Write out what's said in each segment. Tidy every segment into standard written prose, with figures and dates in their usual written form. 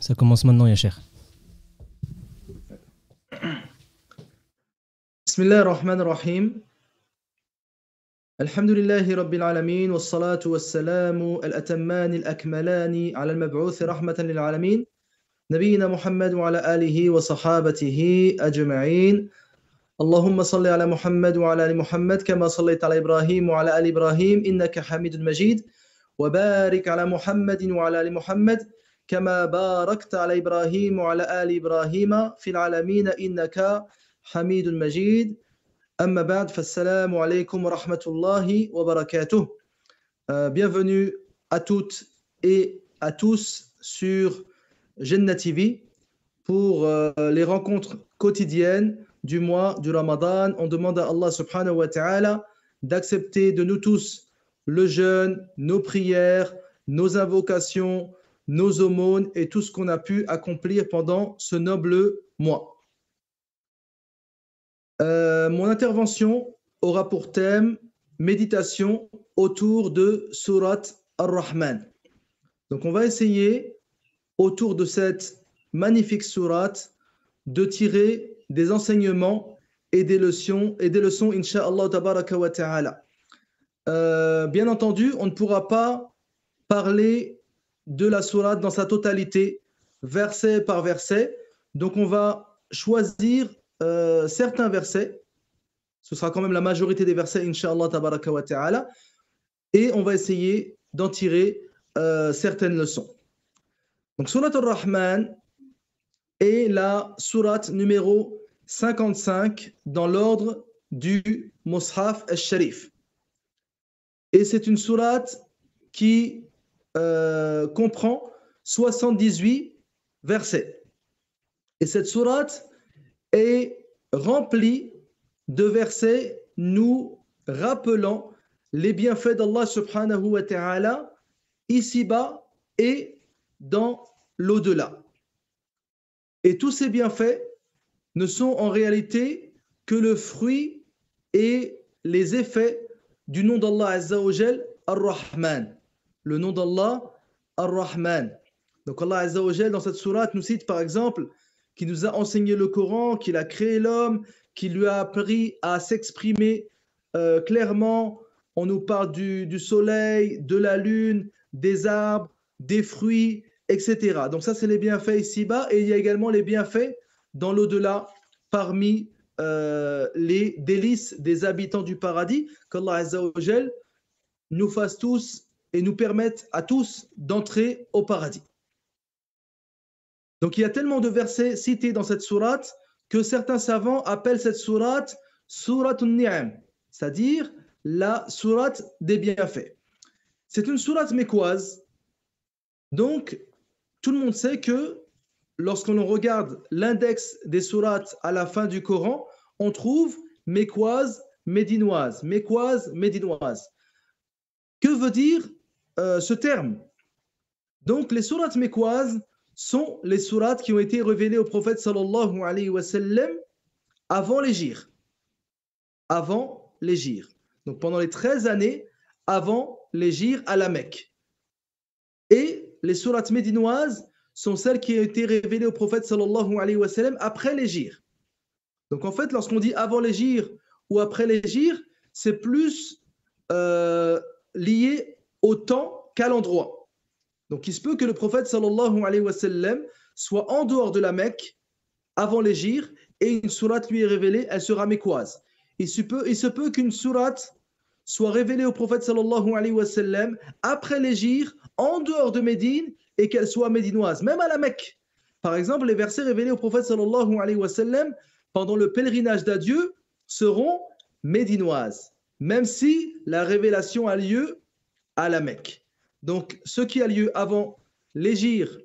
Ça commence maintenant, Yacher. Bismillah ar-Rahman ar-Rahim. Alhamdulillahi Rabbil Alamin, wa salatu wa salamu al-atammani al-akmalani ala al-mab'uthi rahmatan lil alamin, nabiyina Muhammad wa ala alihi wa sahabatihi ajma'in. Allahumma salli ala Muhammad wa ala ali Muhammad, kama sallayta ala Ibrahim wa ala ali Ibrahim, innaka hamidun majid. Wa barik ala Muhammadin wa ala ali Muhammad, كما باركت على إبراهيم وعلى آل إبراهيم في العالمين إنك حميد مجيد أما بعد فالسلام عليكم ورحمة الله وبركاته. Bienvenue à toutes et à tous sur Jannah TV pour les rencontres quotidiennes du mois du Ramadan. On demande à Allah subhanahu wa ta'ala d'accepter de nous tous le jeûne, nos prières, nos invocations, nos aumônes et tout ce qu'on a pu accomplir pendant ce noble mois. Mon intervention aura pour thème méditation autour de Surat Ar-Rahman. Donc on va essayer autour de cette magnifique sourate de tirer des enseignements et des leçons incha'Allah tabaraka wa ta'ala. Bien entendu, on ne pourra pas parler de la sourate dans sa totalité, verset par verset. Donc on va choisir certains versets. Ce sera quand même la majorité des versets, incha'Allah tabaraka wa ta'ala. Et on va essayer d'en tirer certaines leçons. Donc Surat Ar-Rahman est la sourate numéro 55 dans l'ordre du Mus'haf al-Sharif. Et c'est une sourate qui comprend 78 versets. Et cette sourate est remplie de versets nous rappelant les bienfaits d'Allah subhanahu wa ta'ala ici-bas et dans l'au-delà. Et tous ces bienfaits ne sont en réalité que le fruit et les effets du nom d'Allah Azza wa Jal, Ar-Rahman. Le nom d'Allah, Ar-Rahman. Donc Allah Azza wa Jal dans cette sourate nous cite par exemple qu'il nous a enseigné le Coran, qu'il a créé l'homme, qu'il lui a appris à s'exprimer clairement. On nous parle du soleil, de la lune, des arbres, des fruits, etc. Donc ça c'est les bienfaits ici-bas et il y a également les bienfaits dans l'au-delà parmi les délices des habitants du paradis qu'Allah Azza wa Jal nous fasse tous et nous permettent à tous d'entrer au paradis. Donc il y a tellement de versets cités dans cette sourate que certains savants appellent cette sourate Suratun Ni'am, c'est-à-dire la sourate des bienfaits. C'est une sourate mécoise, donc tout le monde sait que lorsqu'on regarde l'index des sourates à la fin du Coran, on trouve mécoise, médinoise, mécoise, médinoise. Que veut dire ce terme? Donc les sourates mécoises sont les sourates qui ont été révélées au prophète sallallahu alayhi wa sallam avant l'hégire. Avant l'hégire. Donc pendant les 13 années avant l'hégire à la Mecque. Et les sourates médinoises sont celles qui ont été révélées au prophète sallallahu alayhi wa sallam après l'hégire. Donc en fait, lorsqu'on dit avant l'hégire ou après l'hégire, c'est plus lié au temps qu'à l'endroit. Donc il se peut que le prophète sallallahu alayhi wa sallam soit en dehors de la Mecque avant l'hégire et une sourate lui est révélée, elle sera mécoise. Il se peut qu'une sourate soit révélée au prophète sallallahu alayhi wa sallam après l'hégire en dehors de Médine et qu'elle soit médinoise, même à la Mecque. Par exemple, les versets révélés au prophète sallallahu alayhi wa sallam pendant le pèlerinage d'adieu seront médinoises, même si la révélation a lieu à la Mecque. Donc, ce qui a lieu avant l'hégire,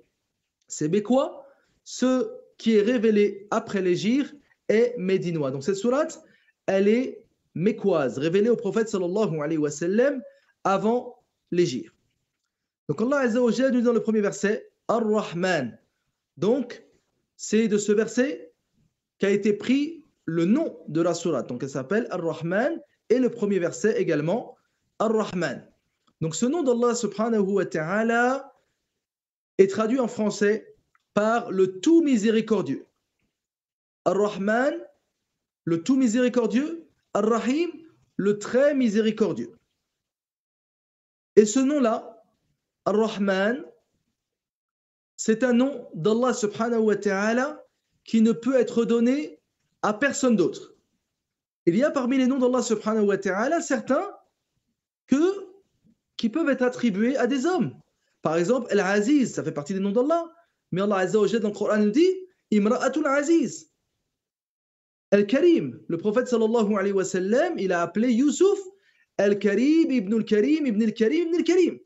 c'est mécois. Ce qui est révélé après l'hégire est médinois. Donc, cette sourate, elle est mécoise, révélée au prophète sallallahu alayhi wa sallam avant l'hégire. Donc, Allah Azza wa Jalla nous dit dans le premier verset, Ar-Rahman. Donc, c'est de ce verset qu'a été pris le nom de la sourate. Donc, elle s'appelle Ar-Rahman et le premier verset également, Ar-Rahman. Donc ce nom d'Allah subhanahu wa ta'ala est traduit en français par le tout miséricordieux. Ar-Rahman, le tout miséricordieux. Ar-Rahim, le très miséricordieux. Et ce nom-là, Ar-Rahman, c'est un nom d'Allah subhanahu wa ta'ala qui ne peut être donné à personne d'autre. Il y a parmi les noms d'Allah subhanahu wa ta'ala certains qui peuvent être attribués à des hommes. Par exemple, Al-Aziz, ça fait partie des noms d'Allah. Mais Allah Azza wa Jalla dans le Coran nous dit Imra'atul Aziz. Al-Karim, le prophète sallallahu alayhi wa sallam, il a appelé Youssouf Al-Karim ibn al-Karim ibn al-Karim ibn al-Karim.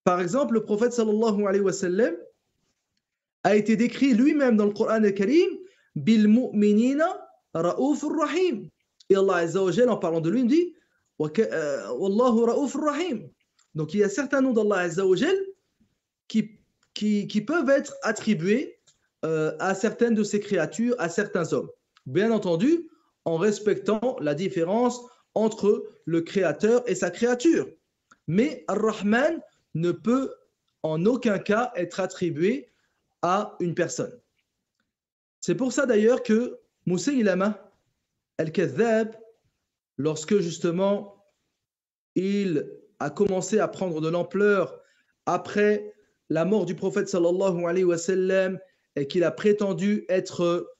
Par exemple, le prophète sallallahu alayhi wa sallam a été décrit lui-même dans le Coran al-Karim Bil mu'minina ra'ufur rahim. Et Allah Azza wa Jalla, en parlant de lui, nous dit Wallahu ra'ufur rahim. Donc il y a certains noms d'Allah Azza wa Jalla qui peuvent être attribués à certaines de ces créatures, à certains hommes. Bien entendu, en respectant la différence entre le créateur et sa créature. Mais Ar-Rahman ne peut en aucun cas être attribué à une personne. C'est pour ça d'ailleurs que Musaylama al-Kadhdhab, lorsque justement il a commencé à prendre de l'ampleur après la mort du prophète sallallahu alayhi wa sallam et qu'il a prétendu être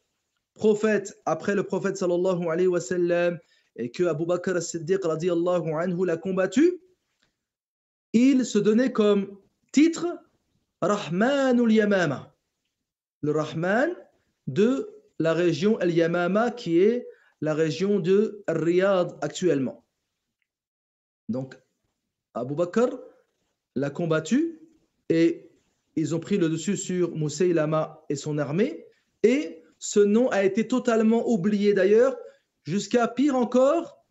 prophète après le prophète sallallahu alayhi wa sallam et que Abu Bakr as-Siddiq radiyallahu anhu l'a combattu, il se donnait comme titre Rahmanul Yamama, le Rahman de la région Al-Yamama qui est la région de Riyad actuellement. Donc Abu Bakr l'a combattu et ils ont pris le dessus sur Musaylama et son armée et ce nom a été totalement oublié d'ailleurs, jusqu'à pire encore,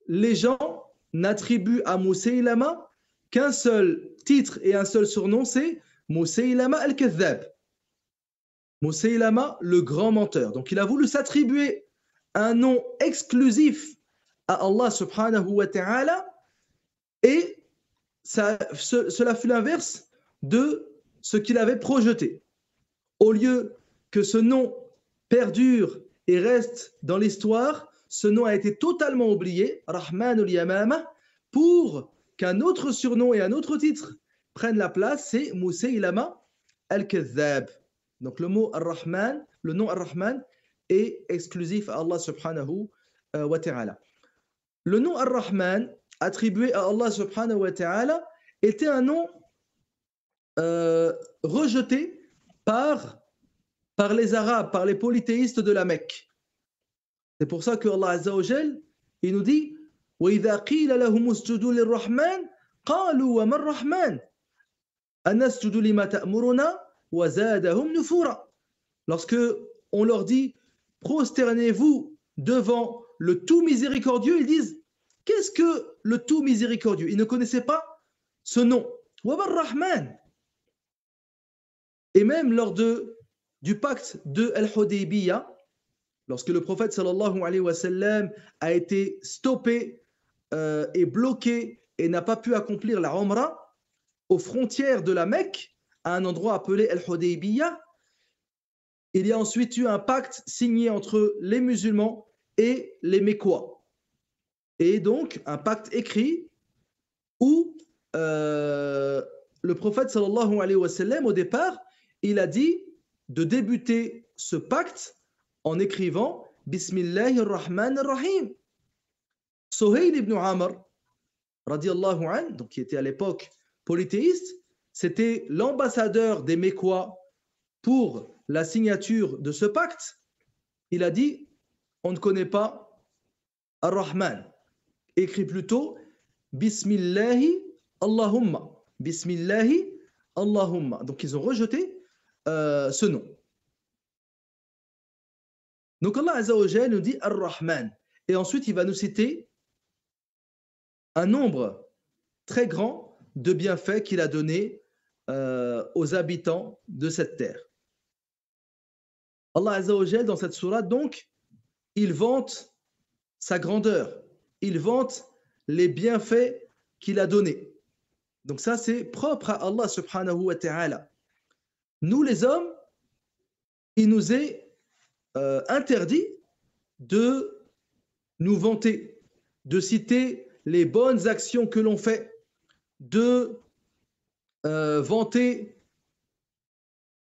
les gens n'attribuent à Musaylama qu'un seul titre et un seul surnom, c'est Musaylama al-Kadhdhab. Musaylama, le grand menteur. Donc il a voulu s'attribuer un nom exclusif à Allah subhanahu wa ta'ala et cela fut l'inverse de ce qu'il avait projeté. Au lieu que ce nom perdure et reste dans l'histoire, ce nom a été totalement oublié, Rahmanul Yamama, pour qu'un autre surnom et un autre titre prennent la place, c'est Musaylama al-Kadhdhab. Donc le mot Ar-Rahman, le nom Ar-Rahman est exclusif à Allah subhanahu wa ta'ala. Le nom Ar-Rahman, attribué à Allah subhanahu wa ta'ala, était un nom rejeté par les Arabes, par les polythéistes de la Mecque. C'est pour ça que Allah Azza wa Jal, il nous dit وَإِذَا قِيلَ لَهُمُ اسْجُدُوا لِلرَّحْمَنِ قَالُوا وَمَا الرَّحْمَنِ أَنَسْجُدُ لِمَا تَأْمُرُنَا وَزَادَهُمْ نُفُورًا. Lorsque on leur dit prosternez-vous devant le tout miséricordieux, ils disent qu'est-ce que le tout miséricordieux? Ils ne connaissaient pas ce nom. وَمَا الرَّحْمَنِ. Et même lors du pacte de Al-Hudaybiyah, lorsque le prophète sallallahu alayhi wa sallam a été stoppé et bloqué et n'a pas pu accomplir la Umrah aux frontières de la Mecque, à un endroit appelé Al-Hudaybiyah, il y a ensuite eu un pacte signé entre les musulmans et les Mécois. Et donc un pacte écrit où le prophète sallallahu alayhi wa sallam au départ, il a dit de débuter ce pacte en écrivant Bismillahir Rahmanir Rahim. Suhayl ibn Amr, radiallahu anhu, donc qui était à l'époque polythéiste, c'était l'ambassadeur des Mécois pour la signature de ce pacte. Il a dit on ne connaît pas Ar-Rahman. Écrit plutôt Bismillahi Allahumma. Bismillahi Allahumma. Donc ils ont rejeté ce nom. Donc Allah Azza wa Jalla nous dit Ar-Rahman. Et ensuite il va nous citer un nombre très grand de bienfaits qu'il a donnés aux habitants de cette terre. Allah Azza wa Jalla dans cette sourate donc il vante sa grandeur, il vante les bienfaits qu'il a donnés. Donc ça c'est propre à Allah subhanahu wa ta'ala. Nous les hommes, il nous est interdit de nous vanter, de citer les bonnes actions que l'on fait, de vanter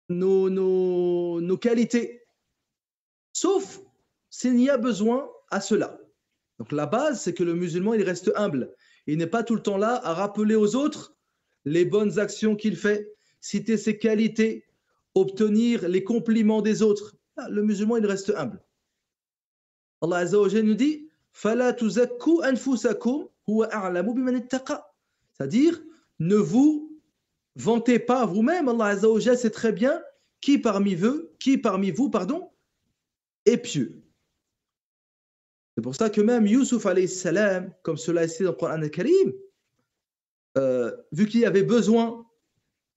nos qualités, sauf s'il n'y a besoin à cela. Donc la base, c'est que le musulman, il reste humble. Il n'est pas tout le temps là à rappeler aux autres les bonnes actions qu'il fait, citer ses qualités, obtenir les compliments des autres. Le musulman, il reste humble. Allah Azza wa Jalla nous dit فَلَا تُزَكُّوا أَنفُسَكُمْ هُوَ أَعْلَمُ بِمَنِ اتَّقَى. C'est-à-dire, ne vous vantez pas vous-même. Allah Azza wa Jalla sait très bien qui parmi vous, est pieux. C'est pour ça que même Youssouf alayhi salam, comme cela est cité dans le Coran al-Karim, vu qu'il y avait besoin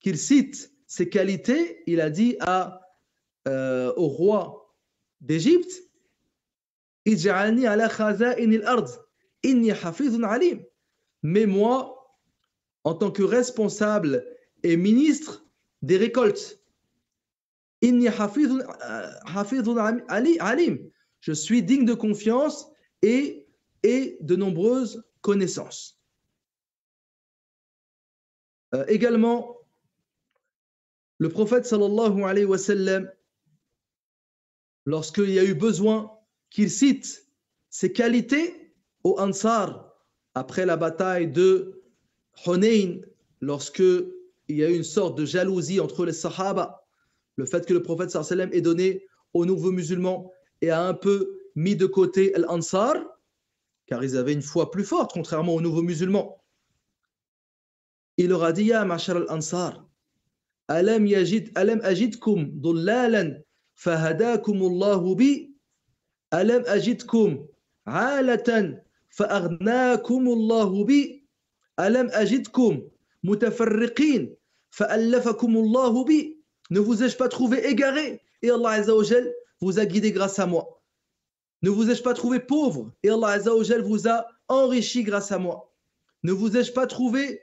qu'il cite ses qualités, il a dit au roi d'Égypte, Ij'alni ala khaza'in al-ard, inni hafizun alim. Mais moi, en tant que responsable et ministre des récoltes, inni hafizun alim. Je suis digne de confiance et de nombreuses connaissances. Également, le prophète sallallahu alayhi wa sallam, lorsqu'il y a eu besoin qu'il cite ses qualités aux Ansar après la bataille de Hunayn, lorsque il y a eu une sorte de jalousie entre les Sahaba, le fait que le prophète sallallahu alayhi wa sallam ait donné aux nouveaux musulmans et a un peu mis de côté l'Ansar, car ils avaient une foi plus forte, contrairement aux nouveaux musulmans. Il leur a dit, Ya ma'shar al-Ansar, alam ajidkum dullalan fahadakum Allahu bi, alam ajidkum alatan fa'aghnakum Allahu bi, alam ajidkum mutafarriqin fa'allafakum Allahu bi. Ne vous ai-je pas trouvé égaré et Allah Azza wa Jal vous a guidé grâce à moi. Ne vous ai-je pas trouvé pauvre et Allah Azza wa Jal vous a enrichi grâce à moi. Ne vous ai-je pas trouvé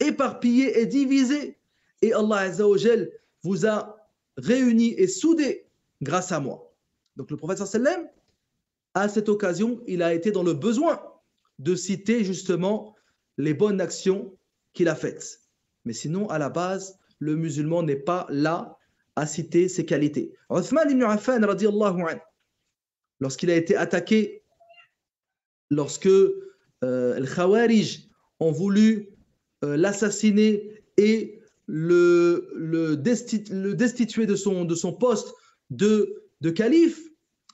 éparpillé et divisé et Allah Azza wa Jal vous a réunis et soudés grâce à moi. Donc le prophète sallallahu alayhi wa sallam, à cette occasion, il a été dans le besoin de citer justement les bonnes actions qu'il a faites. Mais sinon, à la base, le musulman n'est pas là à citer ses qualités. Uthman ibn Affan, radiyallahu anhu, lorsqu'il a été attaqué, lorsque les Khawarij ont voulu l'assassiner et le destituer de son poste de calife,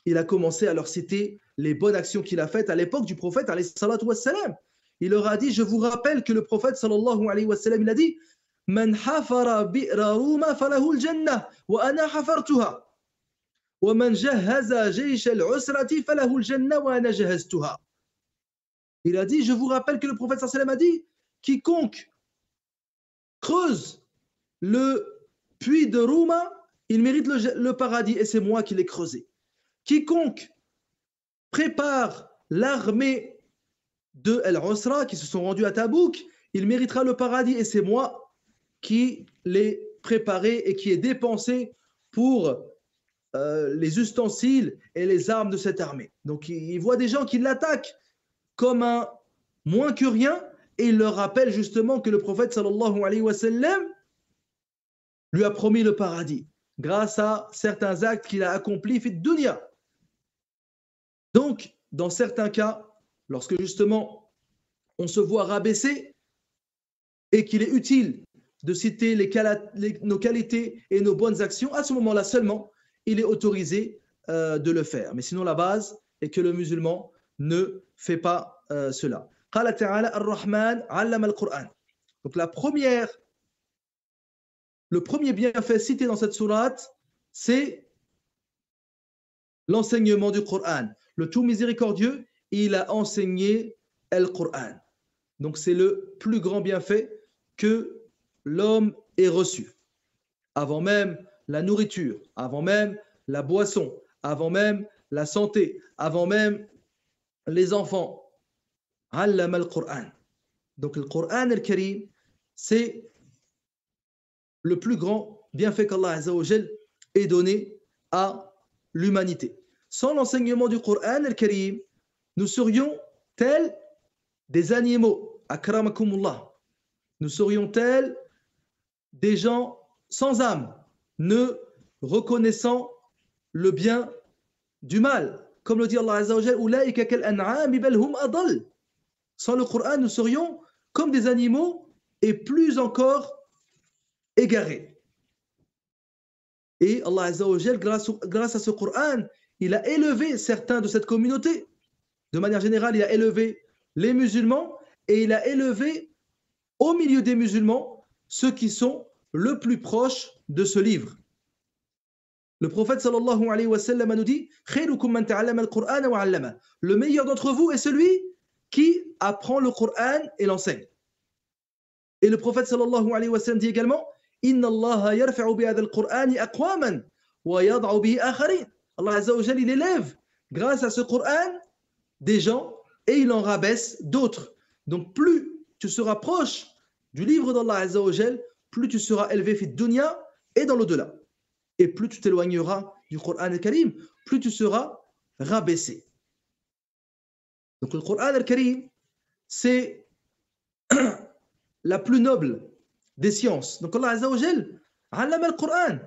il a commencé à leur citer les bonnes actions qu'il a faites à l'époque du prophète alayhi salatu wassalam. Il leur a dit, je vous rappelle que le prophète sallallahu alayhi wa sallam, il a dit, Man hafara bi'ra ruma falahu al-jannah wa ana hafartuha wa man jahaza jaysh al-usrati falahu al-jannah wa ana jahaztuha. Il a dit, je vous rappelle que le prophète sallallahu alayhi wa sallam a dit, quiconque creuse le puits de Rouma, il mérite le paradis et c'est moi qui l'ai creusé. Quiconque prépare l'armée de Al-Usra qui se sont rendus à Tabouk, il méritera le paradis et c'est moi qui l'ai préparé et qui ai dépensé pour les ustensiles et les armes de cette armée. Donc il voit des gens qui l'attaquent comme un moins que rien et il leur rappelle justement que le prophète sallallahu alayhi wa sallam lui a promis le paradis grâce à certains actes qu'il a accomplis fit dunya. Donc, dans certains cas, lorsque justement on se voit rabaisser et qu'il est utile de citer nos qualités et nos bonnes actions, à ce moment-là seulement, il est autorisé de le faire. Mais sinon, la base est que le musulman ne fait pas cela. قال تعالى الرحمن علم القرآن. Donc le premier bienfait cité dans cette sourate, c'est l'enseignement du Coran. Le tout miséricordieux, il a enseigné le Coran. Donc c'est le plus grand bienfait que l'homme ait reçu. Avant même la nourriture, avant même la boisson, avant même la santé, avant même les enfants. Allama al-Qur'an. Donc le Coran al-Karim, c'est le plus grand bienfait qu'Allah Azza wa Jal ait donné à l'humanité. Sans l'enseignement du Coran al-Karim, nous serions tels des animaux, akramakumullah. Nous serions tels des gens sans âme, ne reconnaissant le bien du mal. Comme le dit Allah Azza wa Jal, Ulaika kal an'ami bal hum adall. Sans le Coran, nous serions comme des animaux et plus encore égarés. Et Allah Azza wa Jal, grâce à ce Coran, il a élevé certains de cette communauté. De manière générale, il a élevé les musulmans et il a élevé au milieu des musulmans ceux qui sont le plus proches de ce livre. Le prophète sallallahu alayhi wa sallam nous dit le meilleur d'entre vous est celui qui apprend le Coran et l'enseigne. Et le prophète sallallahu alayhi wa sallam dit également Inna Allah yarfa'u bi hadha al-Qur'ani aqwaman wa yad'u bihi akharin. Allah Azza wa Jalla, il élève grâce à ce Coran des gens et il en rabaisse d'autres. Donc plus tu seras proche du livre d'Allah Azza wa Jalla, plus tu seras élevé fi dunya et dans l'au-delà. Et plus tu t'éloigneras du Coran al-Karim, plus tu seras rabaissé. Donc le Coran al-Karim, c'est la plus noble des sciences. Donc Allah Azza wa Jal allama al-Coran,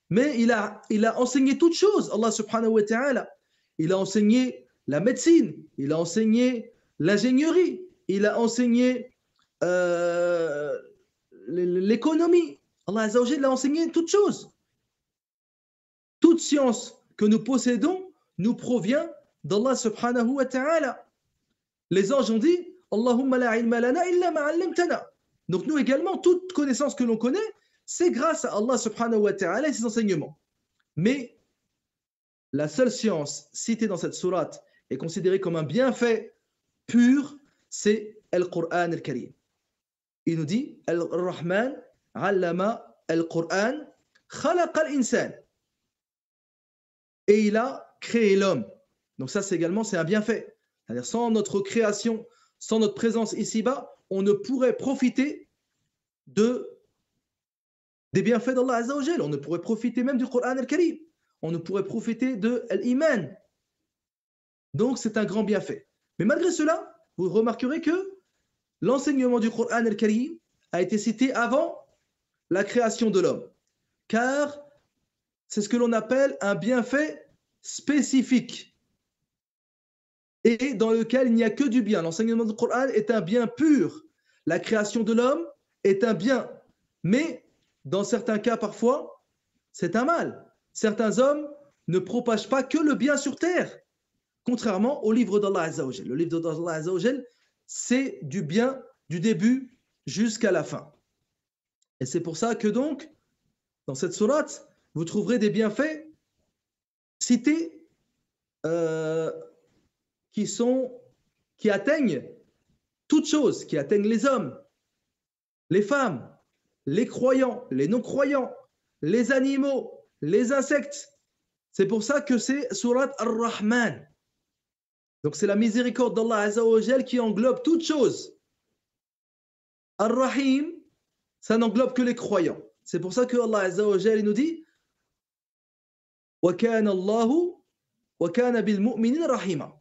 mais il a enseigné toutes choses. Allah subhanahu wa ta'ala, il a enseigné la médecine, il a enseigné l'ingénierie, il a enseigné l'économie. Allah Azza wa Jal a enseigné toutes choses. Toute science que nous possédons nous provient d'Allah subhanahu wa ta'ala. Les anges ont dit Allahumma la ilma lana illa ma 'allamtana. Donc nous également, toute connaissance que l'on connaît, c'est grâce à Allah subhanahu wa ta'ala et ses enseignements. Mais la seule science citée dans cette sourate est considérée comme un bienfait pur, c'est Al-Qur'an al-Karim. Il nous dit Al-Rahman 'allama al-Qur'an khalaqa al-insan. Et il a créé l'homme. Donc ça, c'est un bienfait. C'est-à-dire, sans notre création, sans notre présence ici-bas, on ne pourrait profiter des bienfaits d'Allah Azza wa Jal. On ne pourrait profiter même du Coran al-Karim. On ne pourrait profiter de l'iman. Donc, c'est un grand bienfait. Mais malgré cela, vous remarquerez que l'enseignement du Coran al-Karim a été cité avant la création de l'homme. Car c'est ce que l'on appelle un bienfait spécifique et dans lequel il n'y a que du bien. L'enseignement du Coran est un bien pur. La création de l'homme est un bien. Mais dans certains cas, parfois, c'est un mal. Certains hommes ne propagent pas que le bien sur terre, contrairement au livre d'Allah Azza wa Jal. Le livre d'Allah Azza wa Jal, c'est du bien du début jusqu'à la fin. Et c'est pour ça que donc, dans cette sourate, vous trouverez des bienfaits cités qui atteignent toutes choses, qui atteignent les hommes, les femmes, les croyants, les non-croyants, les animaux, les insectes. C'est pour ça que c'est sourate Ar-Rahman. Donc c'est la miséricorde d'Allah Azza wa Jal qui englobe toutes choses. Ar-Rahim, ça n'englobe que les croyants. C'est pour ça que Allah Azza wa Jal nous dit وَكَانَ اللَّهُ وَكَانَ بِالْمُؤْمِنِينَ رَحِيمًا.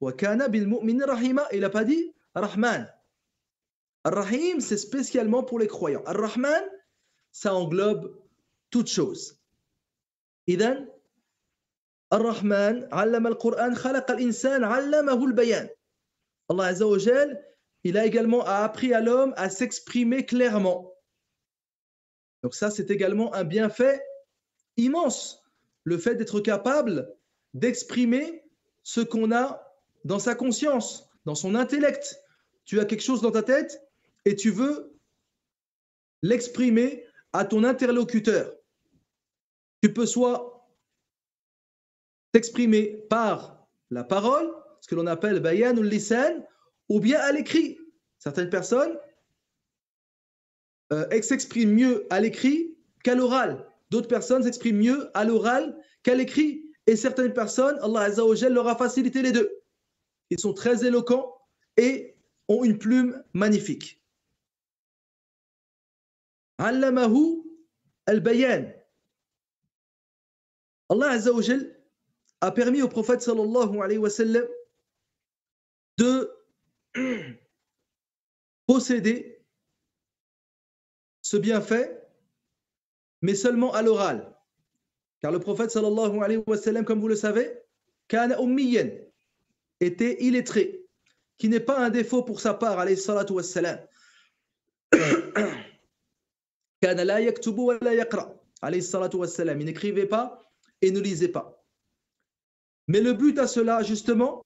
وَكَانَ بِالْمُؤْمِنِينَ رَحِيمًا. Il n'a pas dit Rahman. Ar-Rahim, c'est spécialement pour les croyants. Ar-Rahman, ça englobe toutes choses. إذن Ar-Rahman, allama al-Qur'an, khalaqa al-insan, allamahu al-bayan. Allah Azza wa Jal, il a également appris à l'homme à s'exprimer clairement. Donc ça, c'est également un bienfait immense. Le fait d'être capable d'exprimer ce qu'on a dans sa conscience, dans son intellect. Tu as quelque chose dans ta tête et tu veux l'exprimer à ton interlocuteur. Tu peux soit t'exprimer par la parole, ce que l'on appelle bayan ou lisan, ou bien à l'écrit. Certaines personnes s'expriment mieux à l'écrit qu'à l'oral. D'autres personnes s'expriment mieux à l'oral qu'à l'écrit. Et certaines personnes, Allah Azza wa Jal leur a facilité les deux. Ils sont très éloquents et ont une plume magnifique. Allamahu al-bayan. Allah Azza wa Jal a permis au prophète sallallahu alayhi wa sallam de posséder ce bienfait, mais seulement à l'oral. Car le prophète sallallahu alayhi wa sallam, comme vous le savez, kana ummiyan, était illettré, qui n'est pas un défaut pour sa part, alayhi salatu wa salam. Kana la yaktubu wa la yaqra, alayhi salatu wa salam. Il n'écrivait pas et ne lisait pas. Mais le but à cela, justement,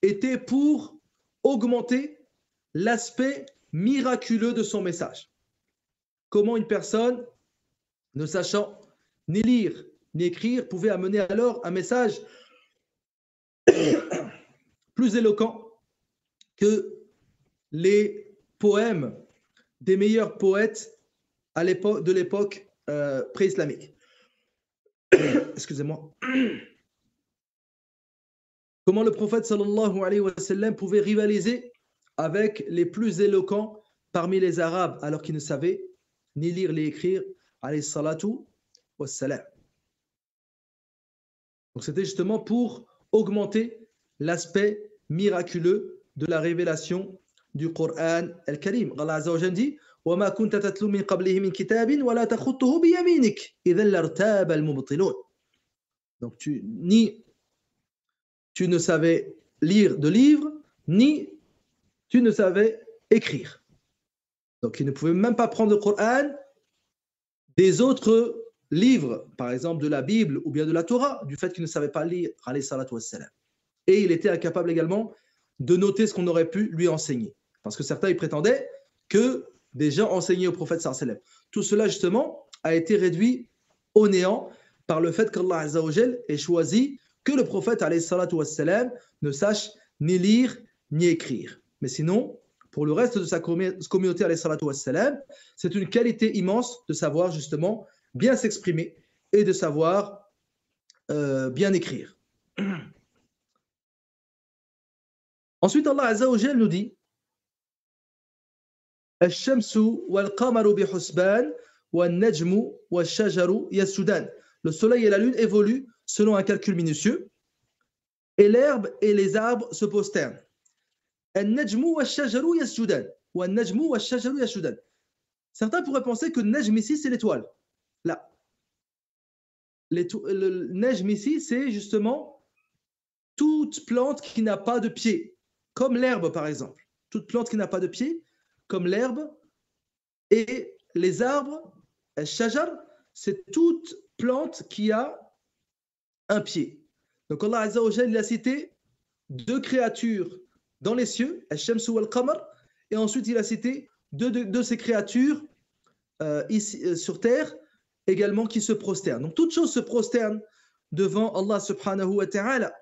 était pour augmenter l'aspect miraculeux de son message. Comment une personne, ne sachant ni lire ni écrire, pouvait amener alors un message plus éloquent que les poèmes des meilleurs poètes de l'époque pré-islamique. Excusez-moi. Comment le prophète sallallahu alayhi wa sallam pouvait rivaliser avec les plus éloquents parmi les Arabes alors qu'ils ne savaient ni lire ni écrire, alayhi salatu wa salam. Donc c'était justement pour augmenter l'aspect miraculeux de la révélation du Coran al-Karim. Allah Azza wa Jalla dit وَمَا كُنْتَ تَتْلُو مِنْ قَبْلِهِ مِنْ كِتَابٍ وَلَا تَخُطُّهُ بِيَمِينِكَ إِذًا لَارْتَابَ الْمُبْطِلُونَ. Donc tu ne savais lire de livres, ni tu ne savais écrire. Donc il ne pouvait même pas prendre le Coran des autres livres, par exemple de la Bible ou bien de la Torah, du fait qu'il ne savait pas lire, alayhi salatu wassalam. Et il était incapable également de noter ce qu'on aurait pu lui enseigner. Parce que certains, ils prétendaient que des gens enseignaient au prophète sallallahu alayhi wa sallam. Tout cela, justement, a été réduit au néant par le fait qu'Allah Azza wa Jal ait choisi que le prophète alayhi salatu wassalam ne sache ni lire ni écrire. Mais sinon, pour le reste de sa communauté alayhi salatu wassalam, c'est une qualité immense de savoir justement bien s'exprimer et de savoir bien écrire. Ensuite, Allah Azza wa Jal nous dit Ash-shamsu wal-qamaru bi-husban wal-najmu wal-shajaru yasjudan. Le soleil et la lune évoluent selon un calcul minutieux et l'herbe et les arbres se prosternent. An-najmu wal-shajaru yasjudan. Wal-najmu wal-shajaru yasjudan. Certains pourraient penser que najm ici c'est l'étoile. Là. Le najm ici c'est justement toute plante qui n'a pas de pied, comme l'herbe par exemple. Toute plante qui n'a pas de pied, comme l'herbe, et les arbres, al-shajar, c'est toute plante qui a un pied. Donc Allah Azza wa Jalla, il a cité deux créatures dans les cieux, al-shamsu wal-qamar, et ensuite il a cité deux de ces créatures ici, sur terre, également qui se prosternent. Donc toute chose se prosterne devant Allah subhanahu wa ta'ala.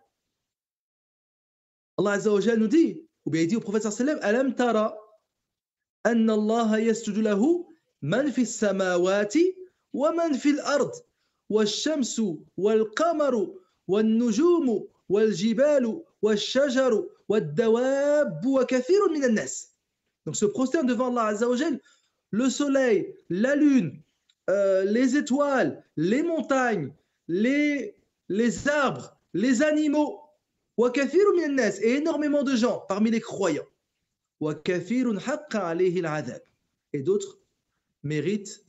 Allah Azza wa Jalla nous dit, ou bien il dit au prophète sallallahu alayhi wa sallam, Alam tara أن الله يسجد له من في السماوات ومن في الأرض والشمس والقمر والنجوم والجبال والشجر والدواب وكثير من الناس. Donc se prosterne devant Allah Azza wa Jal, le soleil, la lune, les étoiles, les montagnes, les arbres, les animaux, وكثير من الناس, et énormément de gens parmi les croyants. Et d'autres méritent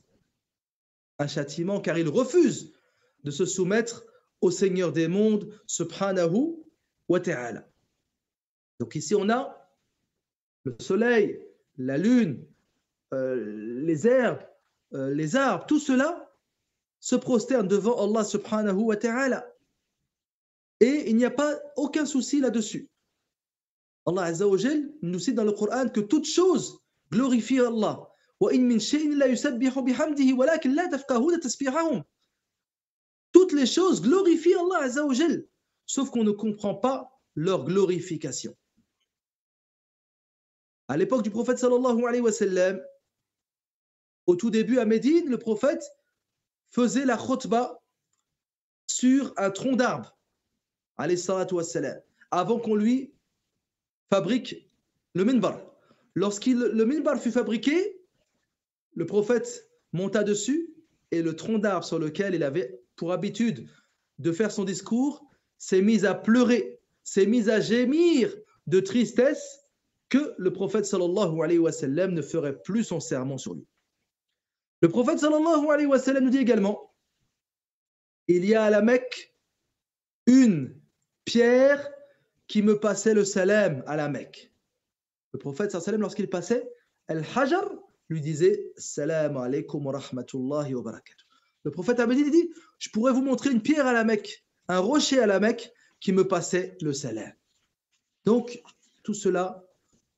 un châtiment car ils refusent de se soumettre au Seigneur des mondes, subhanahu wa ta'ala. Donc ici on a le soleil, la lune, les herbes, les arbres, tout cela se prosterne devant Allah subhanahu wa ta'ala. Et il n'y a pas aucun souci là-dessus. Allah Azza wa Jal nous cite dans le Coran que toute chose glorifie Allah. Toutes les choses glorifient Allah Azza wa Jal, sauf qu'on ne comprend pas leur glorification. À l'époque du prophète sallallahu alayhi wa sallam, au tout début à Médine, le prophète faisait la khutba sur un tronc d'arbre, alayhi salatu wa salam, avant qu'on lui fabrique le minbar. Le minbar fut fabriqué, le prophète monta dessus et le tronc d'arbre sur lequel il avait pour habitude de faire son discours, s'est mise à pleurer, s'est mise à gémir de tristesse que le prophète sallallahu alayhi wa sallam ne ferait plus son serment sur lui. Le prophète sallallahu alayhi wa sallam nous dit également, il y a à la Mecque une pierre qui me passait le salam à la Mecque. Le prophète sallallahu alayhi wa sallam, lorsqu'il passait, Al-Hajar lui disait Salam alaykum wa rahmatullahi wa barakatuh. Le prophète a dit, je pourrais vous montrer une pierre à la Mecque, un rocher à la Mecque qui me passait le salam. Donc, tout cela,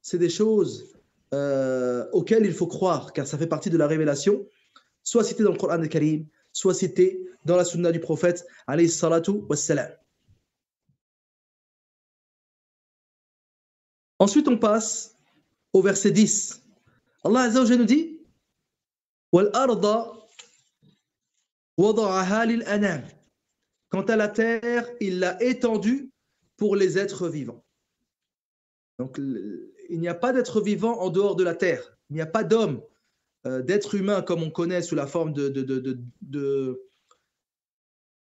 c'est des choses auxquelles il faut croire, car ça fait partie de la révélation, soit cité dans le Coran al-Karim, soit cité dans la sunna du prophète, alayhi salatu wassalam. Ensuite, on passe au verset 10. Allah Azza wa Jalla nous dit Wal arda wada'aha lil anam. Quant à la terre, il l'a étendue pour les êtres vivants. Donc, il n'y a pas d'être vivant en dehors de la terre. Il n'y a pas d'homme, d'être humain comme on connaît sous la forme de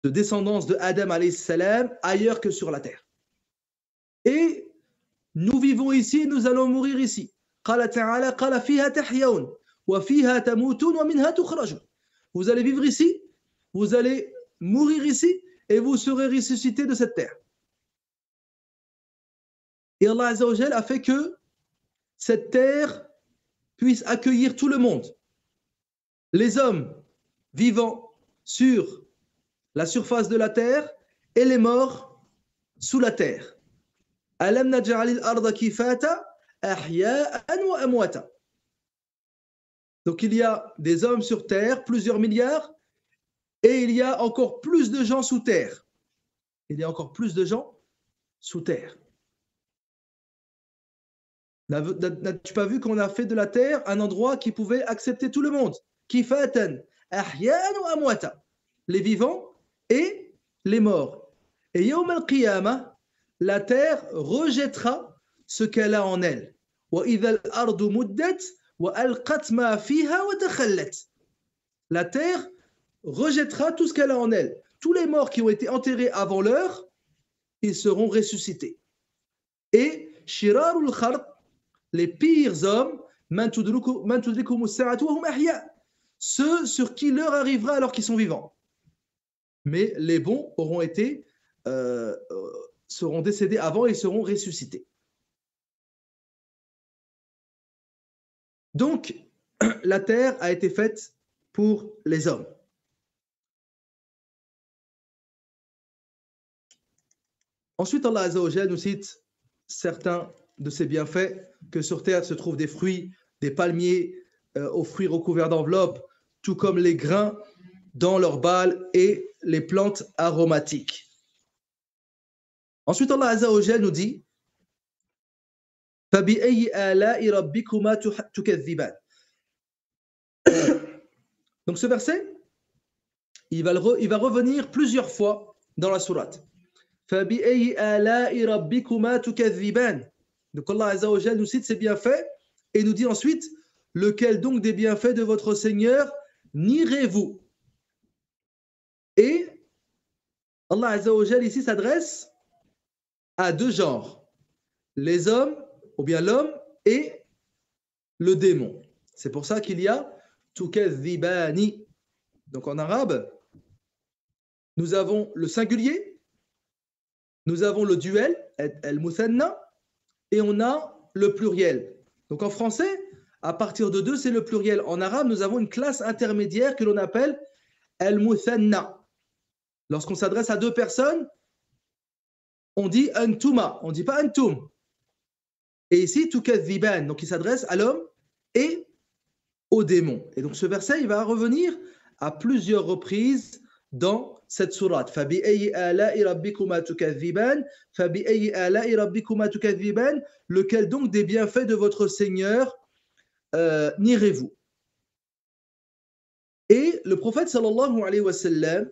descendance de Adam alayhi salam ailleurs que sur la terre. Et nous vivons ici, nous allons mourir ici. قال تعالى قال فيها تحيون وفيها تموتون ومنها تخرجون. Vous allez vivre ici, vous allez mourir ici et vous serez ressuscités de cette terre. Et Allah Azza wa Jalla a fait que cette terre puisse accueillir tout le monde. Les hommes vivant sur la surface de la terre et les morts sous la terre. Alam naj'alil arda kifata ahya'an wa amwata. Donc il y a des hommes sur terre, plusieurs milliards, et il y a encore plus de gens sous terre. Il y a encore plus de gens sous terre. N'as-tu pas vu qu'on a fait de la terre un endroit qui pouvait accepter tout le monde? Kifatan, ahya'an wa amwata. Les vivants et les morts. Et yawm al-qiyamah, la terre rejettera ce qu'elle a en elle. Wa idha al-ardu muddat wa alqat ma fiha wa takhallat. La terre rejettera tout ce qu'elle a en elle. Tous les morts qui ont été enterrés avant l'heure, ils seront ressuscités. Et shirarul khalq, les pires hommes, ceux sur qui l'heure arrivera alors qu'ils sont vivants. Mais les bons auront été, seront décédés avant et seront ressuscités. Donc, la terre a été faite pour les hommes. Ensuite, Allah Azza wa Jalla nous cite certains de ses bienfaits, que sur terre se trouvent des fruits, des palmiers aux fruits recouverts d'enveloppes, tout comme les grains dans leurs balles et les plantes aromatiques. Ensuite, Allah Azza wa Jalla nous dit فَبِأَيِّ آلَاءِ رَبِّكُمَا تُكَذِّبَانِ. Donc ce verset, il va revenir plusieurs fois dans la sourate. فَبِأَيِّ آلَاءِ رَبِّكُمَا تُكَذِّبَانِ. Donc Allah Azza wa Jalla nous cite ses bienfaits et nous dit ensuite lequel donc des bienfaits de votre Seigneur nierez-vous? Et Allah Azza wa Jalla ici s'adresse à deux genres, les hommes ou bien l'homme et le démon. C'est pour ça qu'il y a tukadhibani. Donc en arabe, nous avons le singulier, nous avons le duel, al-muthanna, et on a le pluriel. Donc en français, à partir de deux, c'est le pluriel. En arabe, nous avons une classe intermédiaire que l'on appelle al-muthanna. Lorsqu'on s'adresse à deux personnes, on dit antuma, on ne dit pas antum. Et ici, tukadhiban, donc il s'adresse à l'homme et au démon. Et donc ce verset, il va revenir à plusieurs reprises dans cette sourate. فَبِأَيِّ آلَاءِ رَبِّكُمَا تُكَذِّبَانِ فَبِأَيِّ آلَاءِ رَبِّكُمَا تُكَذِّبَانِ. Lequel donc des bienfaits de votre Seigneur nierez-vous? Et le prophète sallallahu alayhi wa sallam,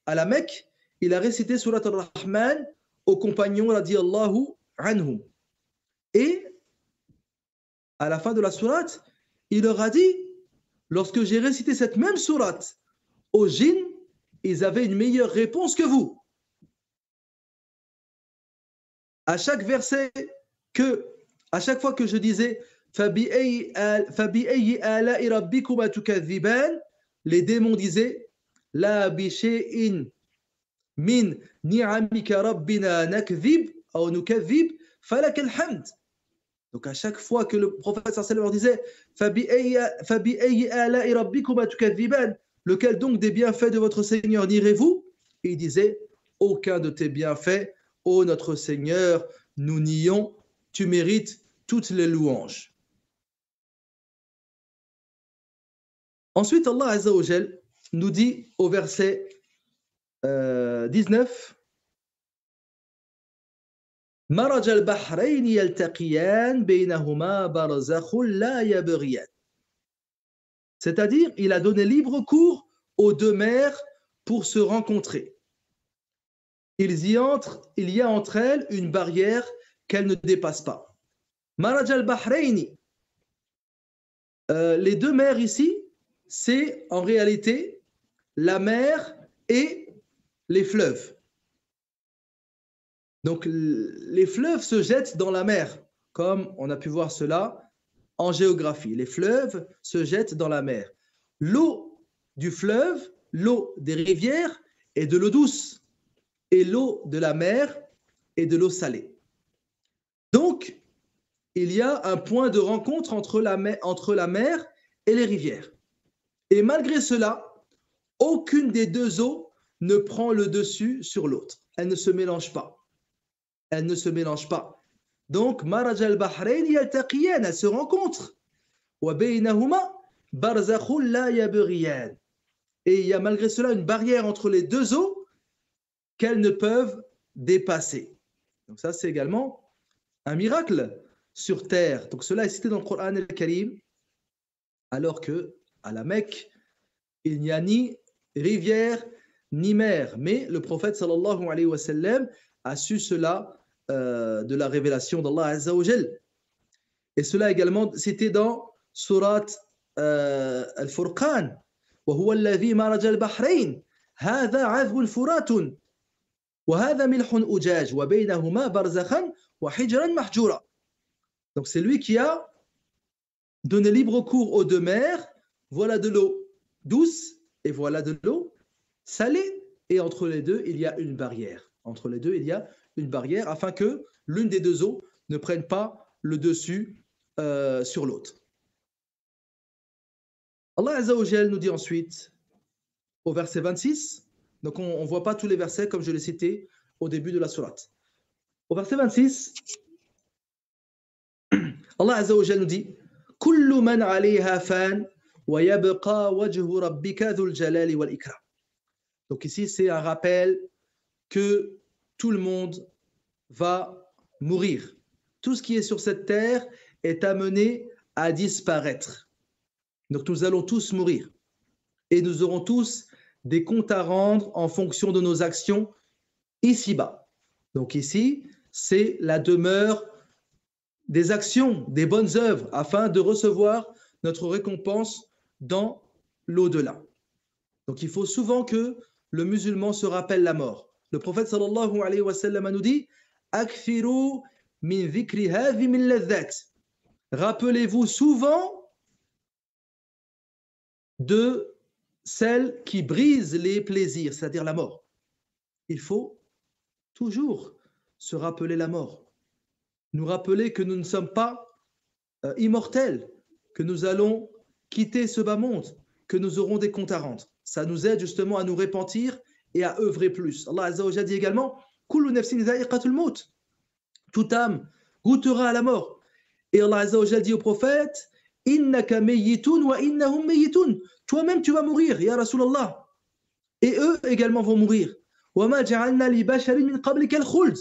à la Mecque, il a récité surat al-Rahman aux compagnons radiyallahu anhum. Et à la fin de la sourate, il leur a dit, lorsque j'ai récité cette même sourate aux djinns, ils avaient une meilleure réponse que vous. à chaque verset à chaque fois que je disais les démons disaient La bishay'in min ni'amika rabbina nakdhib ou nukadhib falak alhamd. Donc à chaque fois que le prophète sallallahu leur disait lequel donc des bienfaits de votre Seigneur nierez-vous? Et il disait aucun de tes bienfaits, ô notre Seigneur, nous nions, tu mérites toutes les louanges. Ensuite, Allah Azza wa Jal nous dit au verset 19 مرج البحرين يلتقيان بينهما برزخ لا يبغيان. C'est-à-dire, il a donné libre cours aux deux mers pour se rencontrer. Il y a entre elles une barrière qu'elles ne dépassent pas. Maraj al-Bahraini. Les deux mers ici, c'est en réalité la mer et les fleuves. Donc, les fleuves se jettent dans la mer, comme on a pu voir cela en géographie. Les fleuves se jettent dans la mer. L'eau du fleuve, l'eau des rivières est de l'eau douce, et l'eau de la mer est de l'eau salée. Donc, il y a un point de rencontre entre la mer et les rivières. Et malgré cela, aucune des deux eaux ne prend le dessus sur l'autre. Elles ne se mélangent pas. Elles ne se mélangent pas. Donc, maraj al-bahrayn yaltaqiyan, elles se rencontrent. Wa baynahuma barzakhun la yabghiyan. Et il y a malgré cela une barrière entre les deux eaux qu'elles ne peuvent dépasser. Donc ça, c'est également un miracle sur terre. Donc cela est cité dans le Coran al-Karim, alors que à la Mecque, il n'y a ni rivière ni mer. Mais le prophète sallallahu alayhi wa sallam a su cela de la révélation d'Allah Azza wa Jal. Et cela également cité dans Surat Al-Furqan. وهو الذي مرج البحرين هذا عذب فرات وهذا ملح أجاج وبينهما برزخا وحجرا محجورا. Donc c'est lui qui a donné libre cours aux deux mers. Voilà de l'eau douce et voilà de l'eau salée. Et entre les deux, il y a une barrière. Entre les deux, il y a une barrière afin que l'une des deux eaux ne prenne pas le dessus sur l'autre. Allah Azza wa Jal nous dit ensuite au verset 26, donc on ne voit pas tous les versets comme je l'ai cité au début de la sourate. Au verset 26, Allah Azza wa Jal nous dit Kullu man alayha fan wa yabqa wajhu rabbika dhul jalali wal ikram. Donc ici c'est un rappel que tout le monde va mourir. Tout ce qui est sur cette terre est amené à disparaître. Donc nous allons tous mourir. Et nous aurons tous des comptes à rendre en fonction de nos actions ici-bas. Donc ici, c'est la demeure des actions, des bonnes œuvres, afin de recevoir notre récompense dans l'au-delà. Donc il faut souvent que le musulman se rappelle la mort. Le prophète sallallahu alayhi wa sallam nous dit Akthiru min dhikri hadhi min ladhat. Rappelez-vous souvent de celle qui brise les plaisirs, c'est-à-dire la mort. Il faut toujours se rappeler la mort. Nous rappeler que nous ne sommes pas immortels, que nous allons quitter ce bas monde, que nous aurons des comptes à rendre. Ça nous aide justement à nous repentir et à œuvrer plus. Allah Azza wa Jalla dit également Kullu nafsin dha'iqatul maut. Toute âme goûtera à la mort. Et Allah Azza wa Jalla dit au prophète Innaka mayyitun wa innahum mayyitun. Toi-même tu vas mourir, ya Rasulallah. Et eux également vont mourir. Wa ma ja'alna li basharin min qablika al-khuld.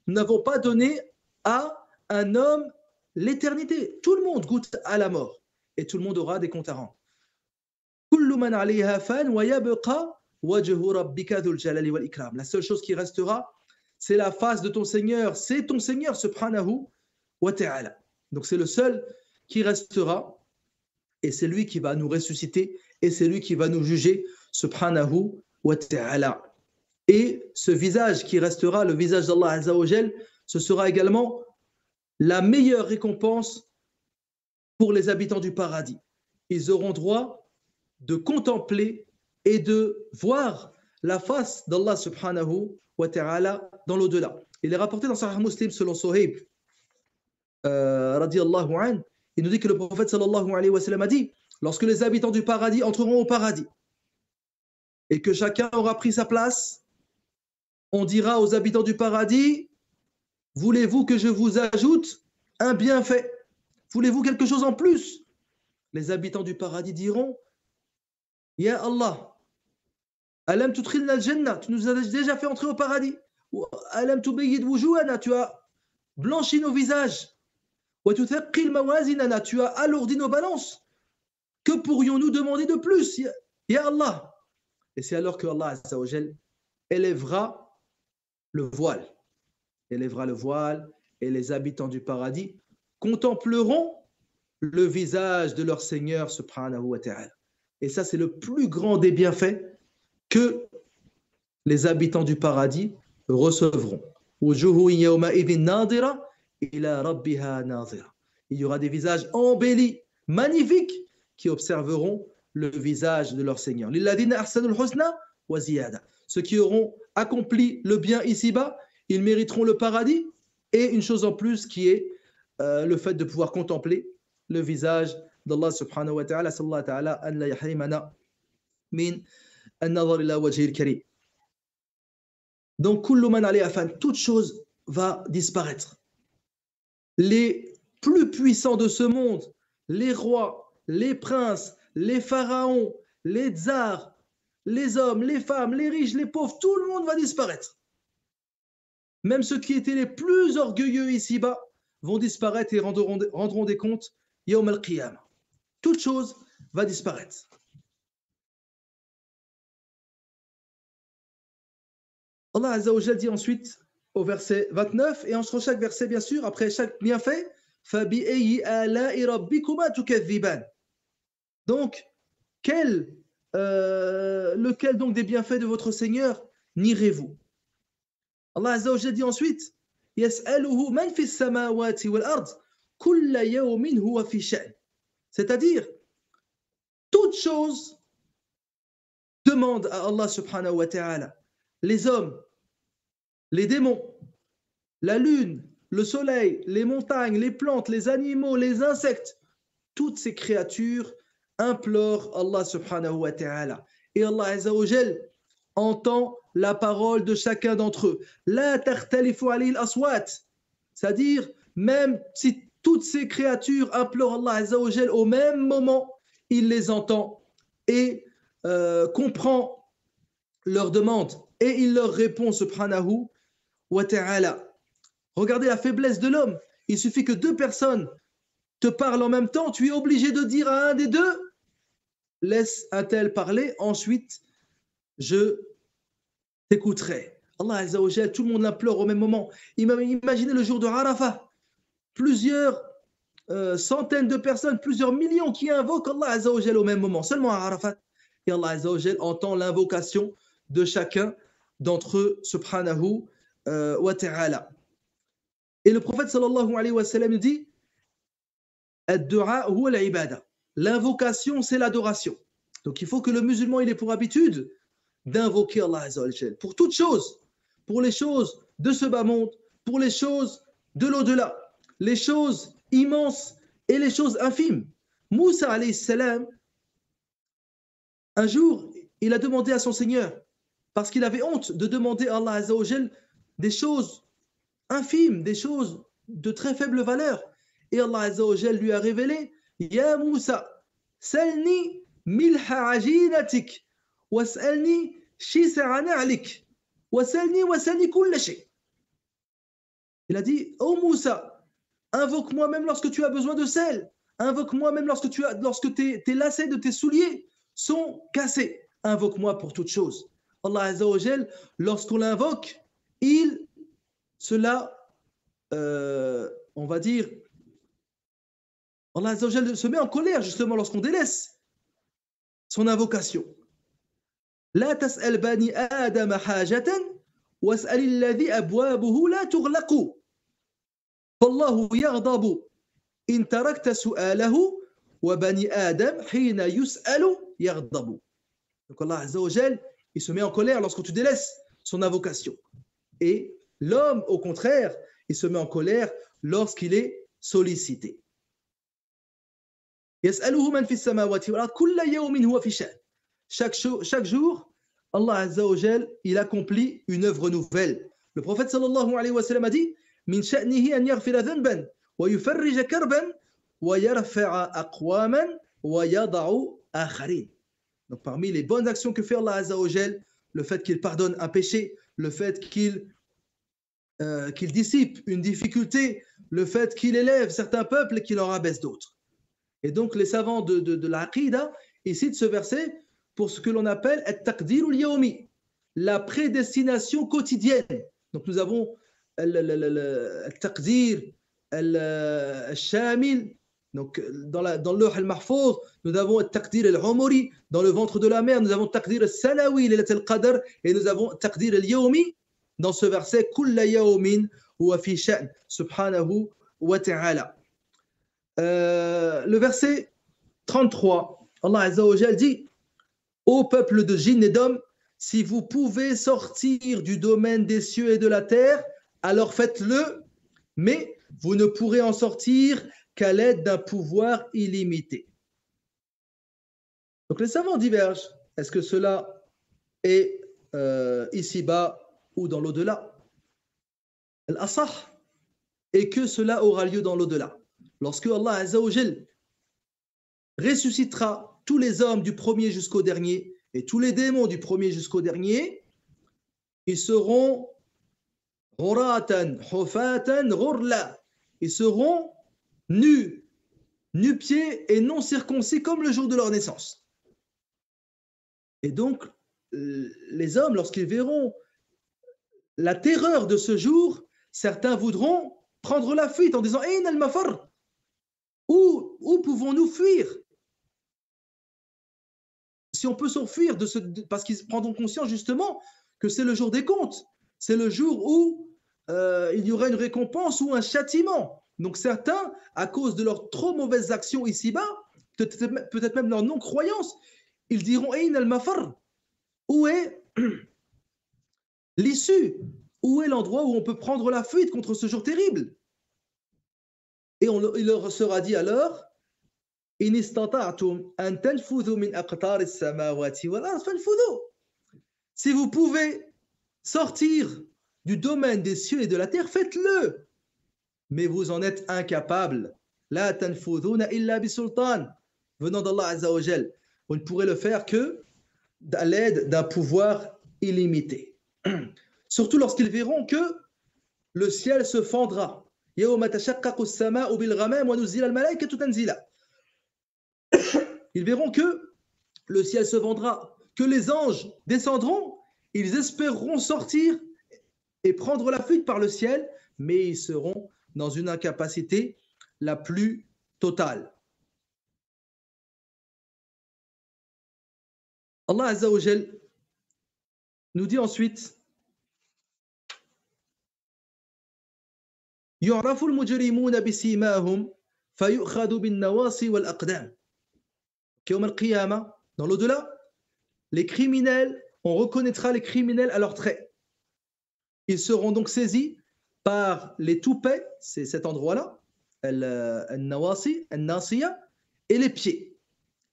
Nous n'avons pas donné à un homme l'éternité. Tout le monde goûte à la mort et tout le monde aura des comptes à rendre. Kullu man 'alayha fan wa yabqa wajhu rabbika dhul jalali wal ikram. La seule chose qui restera, c'est la face de ton Seigneur, c'est ton Seigneur subhanahu wa ta'ala. Donc c'est le seul qui restera et c'est lui qui va nous ressusciter et c'est lui qui va nous juger subhanahu wa ta'ala. Et ce visage qui restera, le visage d'Allah Azza wa Jal, ce sera également la meilleure récompense pour les habitants du paradis. Ils auront droit de contempler et de voir la face d'Allah subhanahu wa ta'ala dans l'au-delà. Il est rapporté dans Sahih Muslim selon Suhayb, radiyallahu anhu, il nous dit que le prophète sallallahu alayhi wa sallam a dit, lorsque les habitants du paradis entreront au paradis et que chacun aura pris sa place, on dira aux habitants du paradis, voulez-vous que je vous ajoute un bienfait? Voulez-vous quelque chose en plus? Les habitants du paradis diront, Ya Allah, alam tudkhilna al-jannah, tu nous as déjà fait entrer au paradis. Alam tubayyid wujuhana, tu as blanchi nos visages. Wa tuthaqqil mawazinana, tu as alourdi nos balances. Que pourrions-nous demander de plus, Ya Allah? Et c'est alors que Allah Azza wa Jal élèvera le voile. Élèvera le voile et les habitants du paradis contempleront le visage de leur Seigneur subhanahu wa ta'ala. Et ça, c'est le plus grand des bienfaits que les habitants du paradis recevront. Il y aura des visages embellis, magnifiques, qui observeront le visage de leur Seigneur. Ceux qui auront accompli le bien ici-bas, ils mériteront le paradis, et une chose en plus qui est le fait de pouvoir contempler le visage d'Allah subhanahu wa ta'ala. Sallallahu ta'ala an la yahrimana min an-nazar ila wajhil karim. Donc, kullu man alayha fan, toute chose va disparaître. Les plus puissants de ce monde, les rois, les princes, les pharaons, les tsars, les hommes, les femmes, les riches, les pauvres, tout le monde va disparaître. Même ceux qui étaient les plus orgueilleux ici-bas vont disparaître et rendront des comptes Yawm al-Qiyamah. Toute chose va disparaître. Allah Azza wa Jalla dit ensuite au verset 29, et entre chaque verset, bien sûr, après chaque bienfait, فَبِأَيِّ آلَاءِ رَبِّكُمَا تُكَذِّبَانِ. Donc, lequel donc des bienfaits de votre Seigneur nierez-vous? Allah Azza wa Jalla dit ensuite, يَسْأَلُهُ مَنْ فِي السَّمَاوَاتِ وَالْأَرْضِ كُلَّ يَوْمٍ هُوَ فِي شَأْنٍ. C'est-à-dire, toute chose demande à Allah subhanahu wa ta'ala. Les hommes, les démons, la lune, le soleil, les montagnes, les plantes, les animaux, les insectes, toutes ces créatures implorent Allah subhanahu wa ta'ala. Et Allah Azza wa Jal entend la parole de chacun d'entre eux. La takhtalifu alayhi al-aswat. C'est-à-dire, même si toutes ces créatures implorent Allah Azza wa Jal au même moment, il les entend et comprend leurs demandes. Et il leur répond subhanahu wa ta'ala. Regardez la faiblesse de l'homme. Il suffit que deux personnes te parlent en même temps, tu es obligé de dire à un des deux, laisse un tel parler, ensuite je t'écouterai. Allah Azza wa Jal, tout le monde l'implore au même moment. Imaginez le jour de Arafah, plusieurs centaines de personnes, plusieurs millions qui invoquent Allah Azza wa Jal au même moment, seulement à Arafat. Et Allah Azza wa Jal entend l'invocation de chacun d'entre eux, subhanahu wa ta'ala. Et le prophète sallallahu alayhi wa sallam dit, ad-du'a huwa al-ibada. L'invocation, c'est l'adoration. Donc il faut que le musulman il ait pour habitude d'invoquer Allah Azza wa Jal pour toutes choses, pour les choses de ce bas monde, pour les choses de l'au-delà, les choses immenses et les choses infimes. Moussa alayhi salam, un jour, il a demandé à son Seigneur, parce qu'il avait honte de demander à Allah Azza wa Jal des choses infimes, des choses de très faible valeur. Et Allah Azza wa Jal lui a révélé, Ya Moussa, salni milha ajinatik, was'alni shisa'a na'lik, wasalni kulla shay. Il a dit, oh Moussa, invoque-moi même lorsque tu as besoin de sel, invoque-moi même lorsque tes lacets de tes souliers sont cassés, invoque-moi pour toute chose. Allah Azza wa Jal, lorsqu'on l'invoque, on va dire, Allah Azza wa Jal se met en colère justement lorsqu'on délaisse son invocation. La tas'al bani Adam hajatan was'al alladhi abwabuhu la tughlaqu. فالله يغضب إن تركت سؤاله وبني آدم حين يسأل يغضب. Donc Allah Azza wa Jal, il se met en colère lorsque tu délaisses son invocation. Et l'homme, au contraire, il se met en colère lorsqu'il est sollicité. يسأله من في السماوات والأرض كل يوم هو في شأن. Chaque jour, Allah Azza wa Jal, il accomplit une œuvre nouvelle. Le prophète sallallahu alayhi wa sallam a dit من شأنه أن يغفر ذنبا ويفرج كربا ويرفع أقواما ويضع آخرين. Donc parmi les bonnes actions que fait Allah Azza wa Jal, le fait qu'il pardonne un péché, le fait qu'il dissipe une difficulté, le fait qu'il élève certains peuples et qu'il en rabaisse d'autres. Et donc les savants de l'Aqida, ils citent ce verset pour ce que l'on appelle at-taqdir al-yawmi, la prédestination quotidienne. Donc nous avons al-taqdir al-shamil. Donc, dans le Lawh al-Mahfouz, nous avons le Taqdir al-Umri, dans le ventre de la mer, nous avons le Taqdir al-Sanawi, Laylat al-Qadr, et nous avons le Taqdir al-Yawmi, dans ce verset, Kulla yawmin huwa fi sha'n, subhanahu wa ta'ala. Le verset 33, Allah Azza wa Jal dit, ô peuple de djinns et d'hommes, si vous pouvez sortir du domaine des cieux et de la terre, alors faites-le, mais vous ne pourrez en sortir qu'à l'aide d'un pouvoir illimité. Donc les savants divergent. Est-ce que cela est ici-bas ou dans l'au-delà? Al-Asah est que cela aura lieu dans l'au-delà. Lorsque Allah Azza wa Jal ressuscitera tous les hommes du premier jusqu'au dernier et tous les démons du premier jusqu'au dernier, ils seront ghuratan, hufatan, ghurla. Ils seront nus, nu-pieds et non circoncis comme le jour de leur naissance. Et donc, les hommes, lorsqu'ils verront la terreur de ce jour, certains voudront prendre la fuite en disant « Ayn al-mafar » Où pouvons-nous fuir? Si on peut s'enfuir parce qu'ils prendront conscience justement que c'est le jour des comptes, c'est le jour où il y aura une récompense ou un châtiment. Donc certains, à cause de leurs trop mauvaises actions ici-bas, peut-être même leur non-croyance, ils diront « Ayn al-mafar » Où est l'issue? Où est l'endroit où on peut prendre la fuite contre ce jour terrible? Et il leur sera dit alors « In istata'tum an tanfudhu min aqtar as-samawati wal ard fanfudhu » Si vous pouvez sortir du domaine des cieux et de la terre, faites-le. Mais vous en êtes incapables. La tanfudhuna illa bisultan. Venant d'Allah Azza wa Jal. Vous ne pourrez le faire que à l'aide d'un pouvoir illimité. Surtout lorsqu'ils verront que le ciel se fendra. Yawma tashaqqaqu as-sama'u bil ghamam wa nuzila al-malaikatu tanzila. Ils verront que le ciel se fendra, que les anges descendront, ils espéreront sortir et prendre la fuite par le ciel, mais ils seront dans une incapacité la plus totale. Allah Azza wa Jal nous dit ensuite يعرف المجرمون بسيماهم فيؤخذ بالنواصي والأقدام. يوم القيامة, dans l'au-delà, les criminels, on reconnaîtra les criminels à leurs traits. Ils seront donc saisis par les toupets, c'est cet endroit-là, al-nawasi, al-nasiya, et les pieds,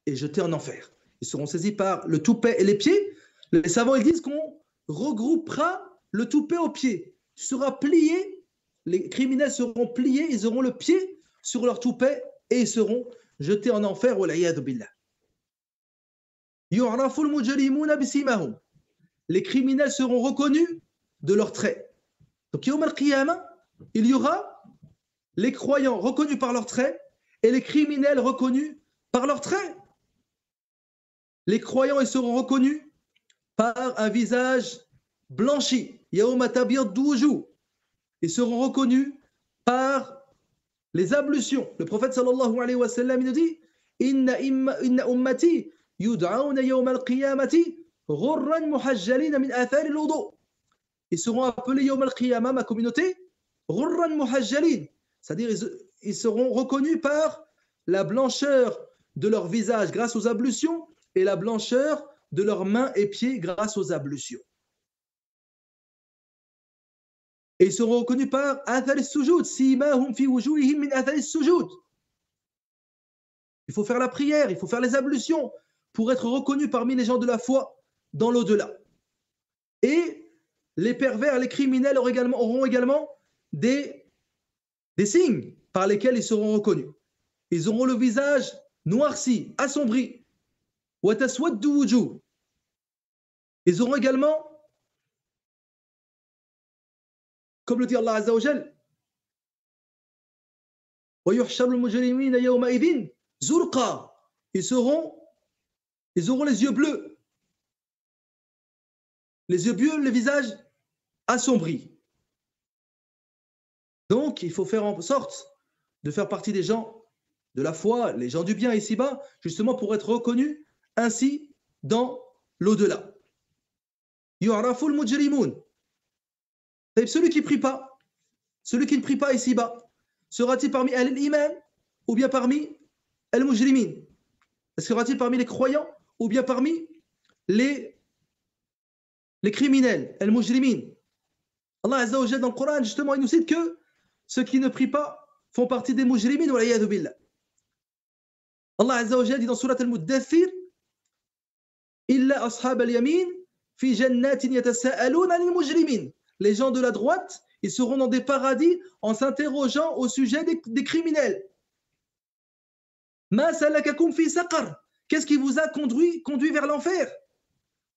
et jetés en enfer. Ils seront saisis par le toupet et les pieds. Les savants ils disent qu'on regroupera le toupet aux pieds. Tu seras plié, les criminels seront pliés, ils auront le pied sur leur toupet et ils seront jetés en enfer. Les criminels seront reconnus de leurs traits. Donc, Yawm al-Qiyamah, il y aura les croyants reconnus par leurs traits et les criminels reconnus par leurs traits. Les croyants ils seront reconnus par un visage blanchi. Yawma tabyaddu wujuh. Ils seront reconnus par les ablutions. Le prophète sallallahu alayhi wa sallam il nous dit Inna ummati yud'auna yawm al-qiyamati ghurran muhajjalina min athari al-wudu. Ils seront appelés yawm al-qiyamah, ma communauté, ghurran muhajjalin, C'est-à-dire ils seront reconnus par la blancheur de leur visage grâce aux ablutions et la blancheur de leurs mains et pieds grâce aux ablutions. Et ils seront reconnus par athar as-sujud, simahum fi wujuhihim min athar as-sujud. Il faut faire la prière, il faut faire les ablutions pour être reconnu parmi les gens de la foi dans l'au-delà. Et les pervers, les criminels auront également des signes par lesquels ils seront reconnus. Ils auront le visage noirci, assombri. Ils auront également, comme le dit Allah Azza wa Jal, ils auront les yeux bleus. Les yeux bleus, le visage assombri. Donc, il faut faire en sorte de faire partie des gens de la foi, les gens du bien ici-bas, justement pour être reconnus ainsi dans l'au-delà. Yu'raful mujrimun. Celui qui ne prie pas, celui qui ne prie pas ici-bas, sera-t-il parmi al-iman ou bien parmi al-mujrimin? Sera-t-il parmi les croyants ou bien parmi les criminels, al-mujrimin? Allah Azza wa Jalla dans le Coran, justement, il nous cite que ceux qui ne prient pas font partie des mujrimin wa l'iyadhu billah. Allah Azza wa Jalla dit dans Surat al-Muddathir, illa ashab al-yamin fi jannatin yatasa'alun 'anil mujrimin. Les gens de la droite, ils seront dans des paradis en s'interrogeant au sujet des criminels. Ma salakakum fi saqar. Qu'est-ce qui vous a conduit vers l'enfer?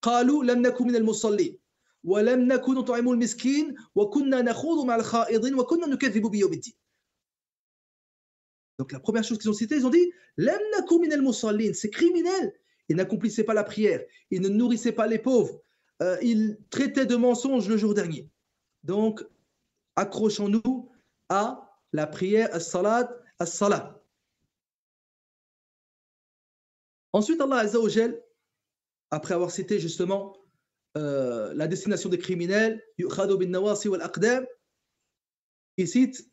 Qalu lam nakum min al-musallin wa lam nakun nut'imu al-miskin wa kunna nakhudu ma'a al-kha'idin wa kunna nukaththibu bi yawmiddin. Donc la première chose qu'ils ont citée, ils ont dit lam nakum min al-musallin, c'est criminel. Ils n'accomplissaient pas la prière, ils ne nourrissaient pas les pauvres, ils traitaient de mensonges le jour dernier. Donc accrochons-nous à la prière, as-salat, as-salat. Ensuite, Allah Azza wa Jal, après avoir cité justement la destination des criminels, yu'khadu bin nawasi wal aqdam, il cite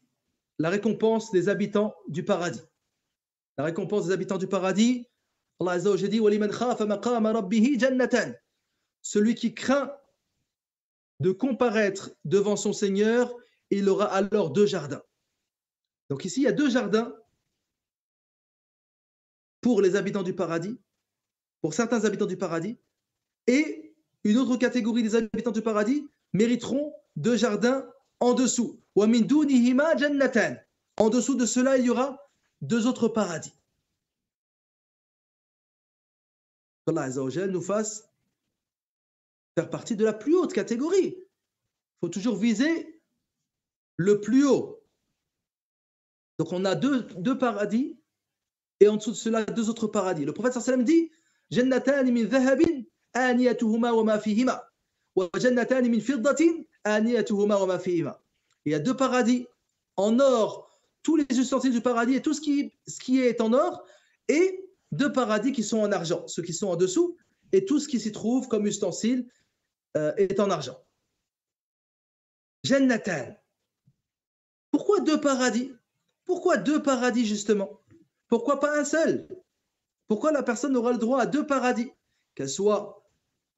la récompense des habitants du paradis. La récompense des habitants du paradis, Allah Azza wa Jal dit waliman khafa maqama rabbih jannatan. Celui qui craint de comparaître devant son Seigneur, il aura alors 2 jardins. Donc ici, il y a 2 jardins pour les habitants du paradis, pour certains habitants du paradis, et une autre catégorie des habitants du paradis mériteront 2 jardins en dessous. Wa min dunihima jannatan. En dessous de cela, il y aura 2 autres paradis. Allah Azza wa Jalla nous fasse faire partie de la plus haute catégorie. Il faut toujours viser le plus haut. Donc on a deux paradis et en dessous de cela 2 autres paradis. Le prophète sallallahu alayhi wa sallam dit Jannatan min dhahabin aniyatuhuma wa ma fihima wa jannatan min fiddatin aniyatuhuma wa ma fihima. Il y a 2 paradis en or, tous les ustensiles du paradis et tout ce qui est en or, et 2 paradis qui sont en argent, ceux qui sont en dessous, et tout ce qui s'y trouve comme ustensile est en argent. Jannatan. Pourquoi 2 paradis? Pourquoi 2 paradis justement? Pourquoi pas un seul? Pourquoi la personne aura le droit à 2 paradis? Qu'elle soit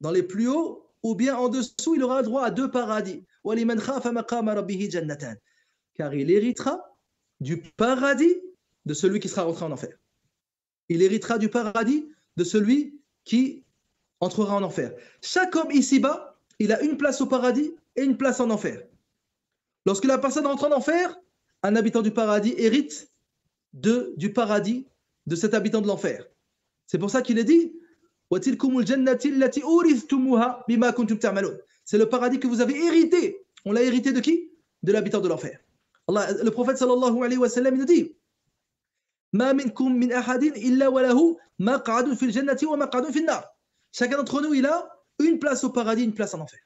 dans les plus hauts ou bien en dessous, il aura le droit à 2 paradis. وَلِمَنْ خَافَ مَقَامَ رَبِّهِ جَنَّتَانِ. Car il héritera du paradis de celui qui sera rentré en enfer. Il héritera du paradis de celui qui entrera en enfer. Chaque homme ici-bas, il a une place au paradis et une place en enfer. Lorsque la personne rentre en enfer, un habitant du paradis hérite du paradis de cet habitant de l'enfer. C'est pour ça qu'il est dit c'est le paradis que vous avez hérité. On l'a hérité de qui? De l'habitant de l'enfer. Le prophète sallallahu alayhi wa sallam nous dit chacun d'entre nous, il a une place au paradis, une place en enfer.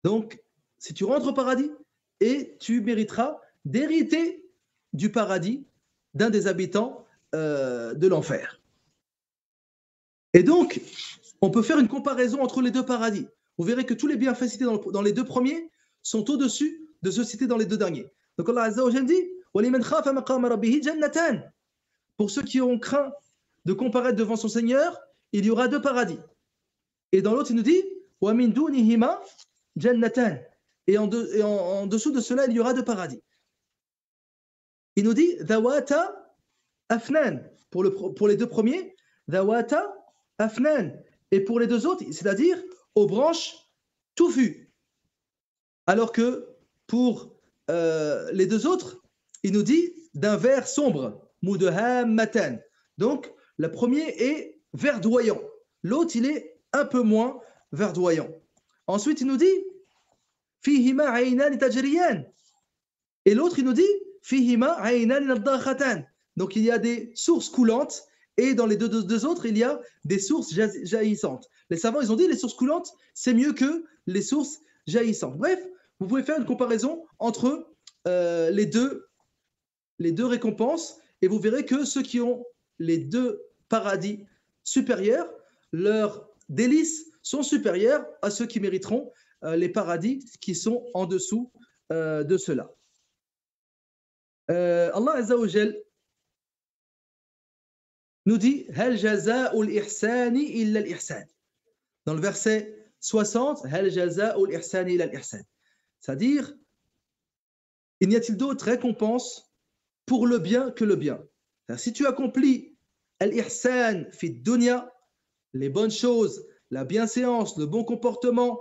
Donc, si tu rentres au paradis, et tu mériteras d'hériter du paradis d'un des habitants de l'enfer. Et donc, on peut faire une comparaison entre les 2 paradis. Vous verrez que tous les bienfaits cités dans les 2 premiers sont au-dessus de ceux cités dans les 2 derniers. Donc Allah Azza wa Jalla dit وَلِمَنْ خَافَ مَقَامَ رَبِّهِ جَنَّتَانِ. Pour ceux qui ont craint de comparaître devant son Seigneur, il y aura 2 paradis. Et dans l'autre, il nous dit وَمِنْ دُونِهِمَا جَنَّتَانِ. Et en dessous de cela, il y aura 2 paradis. Il nous dit ذَوَاتَ أَفْنَانِ. Pour les 2 premiers, ذَوَاتَ أَفْنَانِ. Et pour les 2 autres, c'est-à-dire aux branches touffues. Alors que pour les 2 autres, il nous dit d'un vert sombre, مُدْهَامَّتَانِ. Donc, le premier est verdoyant. L'autre, il est un peu moins verdoyant. Ensuite, il nous dit فِيهِمَا عَيْنَانِ تَجْرِيَانِ. Et l'autre, il nous dit فِيهِمَا عَيْنَانِ نَضَّاخَتَانِ. Donc, il y a des sources coulantes et dans les 2 autres, il y a des sources jaillissantes. Les savants, ils ont dit les sources coulantes, c'est mieux que les sources jaillissantes. Bref, vous pouvez faire une comparaison entre les deux récompenses et vous verrez que ceux qui ont les 2 paradis supérieurs, leurs délices sont supérieurs à ceux qui mériteront les paradis qui sont en dessous de cela. Allah Azza wa Jal nous dit هل جزاء الإحسان إلا الإحسان. Dans le verset 60, هل جزاء الإحسان إلا الإحسان. C'est-à-dire, il n'y a-t-il d'autre récompense pour le bien que le bien. Si tu accomplis al-ihsan fi dunya, les bonnes choses, la bienséance, le bon comportement,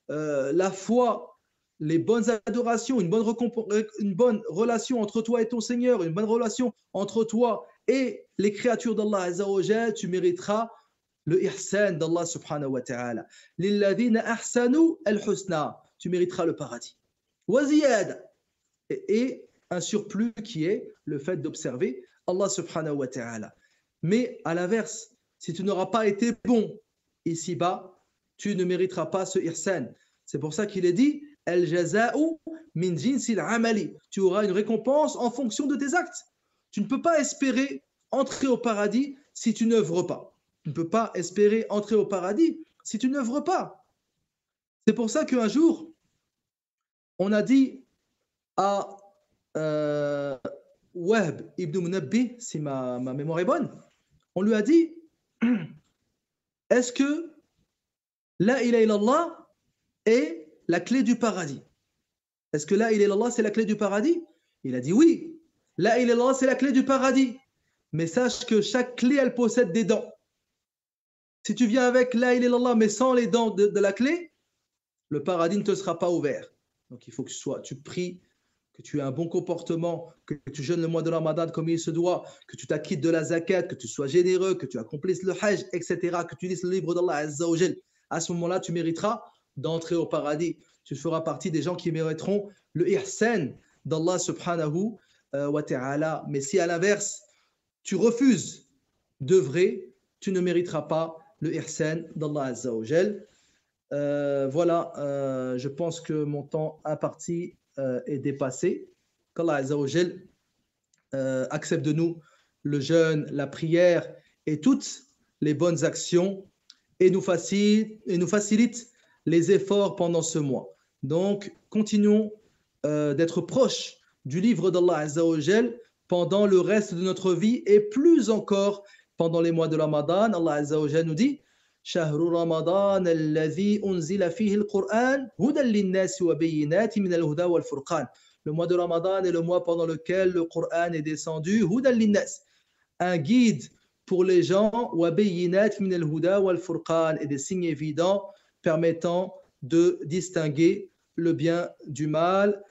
la foi, les bonnes adorations, une bonne relation entre toi et ton Seigneur, une bonne relation entre toi et les créatures d'Allah Azza wa Jal, tu mériteras le ihsan d'Allah subhanahu wa ta'ala. Lilladhina ahsanu al-husna, tu mériteras le paradis. Wa ziyada, et un surplus qui est le fait d'observer Allah subhanahu wa ta'ala. Mais à l'inverse, si tu n'auras pas été bon ici-bas, tu ne mériteras pas ce ihsan. C'est pour ça qu'il est dit al-jaza'u min jinsil amali. Tu auras une récompense en fonction de tes actes. Tu ne peux pas espérer entrer au paradis si tu n'œuvres pas. Tu ne peux pas espérer entrer au paradis si tu n'œuvres pas. C'est pour ça qu'un jour, on a dit à Wahb ibn Munabbi, si ma mémoire est bonne, on lui a dit est-ce que la ilaha illallah est la clé du paradis? Est-ce que la ilaha illallah c'est la clé du paradis? Il a dit oui, la ilaha illallah c'est la clé du paradis, mais sache que chaque clé elle possède des dents. Si tu viens avec la ilaha illallah mais sans les dents de la clé, le paradis ne te sera pas ouvert. Donc il faut que tu pries, que tu aies un bon comportement, que tu jeûnes le mois de Ramadan comme il se doit, que tu t'acquittes de la zakat, que tu sois généreux, que tu accomplisses le hajj, etc., que tu lises le livre d'Allah Azza wa Jal. À ce moment-là, tu mériteras d'entrer au paradis. Tu feras partie des gens qui mériteront le ihsan d'Allah subhanahu wa ta'ala. Mais si à l'inverse, tu refuses d'œuvrer, tu ne mériteras pas le ihsan d'Allah Azza wa Jal. Voilà, je pense que mon temps imparti est dépassé. Qu'Allah Azza wa Jal accepte de nous le jeûne, la prière et toutes les bonnes actions et nous facilite les efforts pendant ce mois. Donc, continuons d'être proches du livre d'Allah Azza wa Jal pendant le reste de notre vie et plus encore pendant les mois de Ramadan. Allah Azza wa Jal nous dit شهر رمضان الذي أنزل فيه القرآن هدى للناس وبينات من الهدى والفرقان. Le mois de Ramadan est le mois pendant lequel le Coran est descendu, هدى للناس, un guide pour les gens, وبينات من الهدى والفرقان, et des signes évidents permettant de distinguer le bien du mal.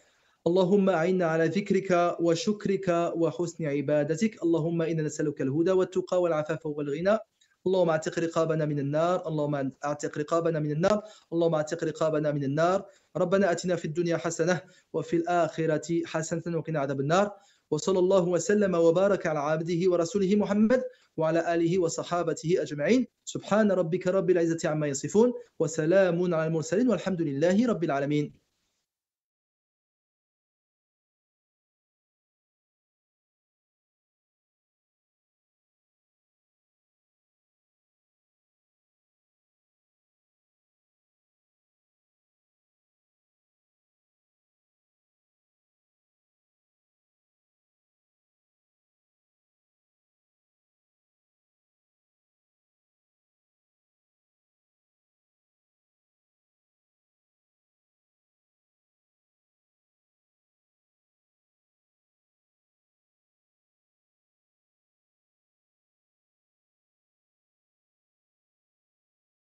اللهم أعنا على ذكرك وشكرك وحسن عبادتك. اللهم إنا نسألك الهدى والتقى والعفاف والغنى. اللهم اعتق رقابنا من النار. اللهم اعتق رقابنا من النار. اللهم اعتق رقابنا من النار. ربنا آتنا في الدنيا حسنة وفي الآخرة حسنة وقنا عذاب النار. وصلى الله وسلم وبارك على عبده ورسوله محمد وعلى آله وصحابته أجمعين. سبحان ربك رب العزة عما يصفون وسلام على المرسلين والحمد لله رب العالمين.